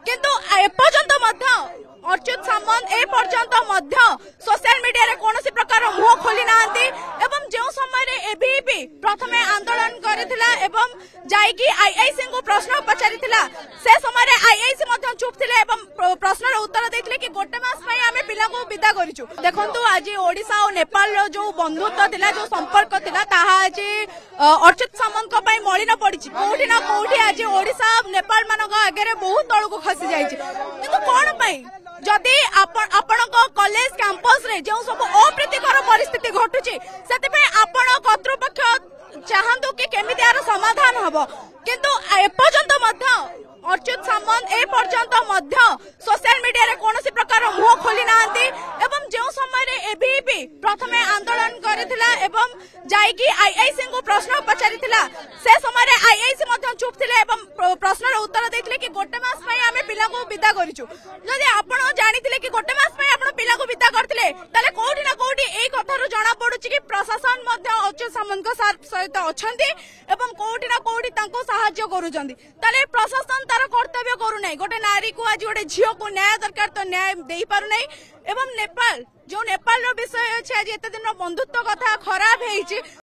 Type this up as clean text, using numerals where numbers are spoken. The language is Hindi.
किंतु एपर्यंत अर्चुत सामंत एपर्यंत सोशल मीडिया रे कोनोसी प्रकार मुह खोली नांती एवं जो समय एबीपी प्रथम आंदोलन करथिला एवं जाईकी आईआईसी को प्रश्न पचारिथिला से समय आईआईसी मध्य चुप थिले एवं प्रश्न रो उत्तर देथिले कि गोटे मास पई आमे पिला को विदा करिछु। देखंतु आज ओडिशा और नेपाल रो जो बंधुत्व थिला जो संपर्क थिला ताहा आज अर्चुत सामंत को पई मलिन पडिछि। कोठी ना कोठी आज ओडिशा नेपाल मानक आगे बहुत तळ को खसी जाइछि किंतु कोन पई जदि आपण कॉलेज कैंपस रे जो सब अप्रीतिकर परिस्थिति घटुची सेते आपण कर्तृपक्ष चाहतु कि केमिति यार समाधान हबो किंतु एपर्यंत अर्चुत सामंत एपर्यंत सोशल मीडिया रे कोनोसी प्रकार मुह खोली नांती एवं जो समय एबीपी प्रथम आंदोलन करथिला एवं जाईकी आईआईसी को प्रश्न पचारिथिला से समय आईआईसी मध्य चुप थिले एवं प्रश्न रो उत्तर देथिले कि गोटे मास पई आमे पिला को विदा करिछु। जदि आपण जानिथिले कि गोटे मास पई आपण पिला को विदा करथिले ताले कोठी ना कोठी एई कथारो जणा पडुची कि प्रशासन मध्य अर्चुत सामंत सहित अछंती एवं कोठी ना कोठी तांको सहाय्य करूचंती ताले प्रशासन तार कर्तव्य करू नै। गोटे नारी को आज गोटे झियो को न्याय दरकार तो न्याय देई पारु नै एवं नेपाल जो नेपाल रो विषय अछि आज एते दिन बंधुत्व कथा खराब हेइछि।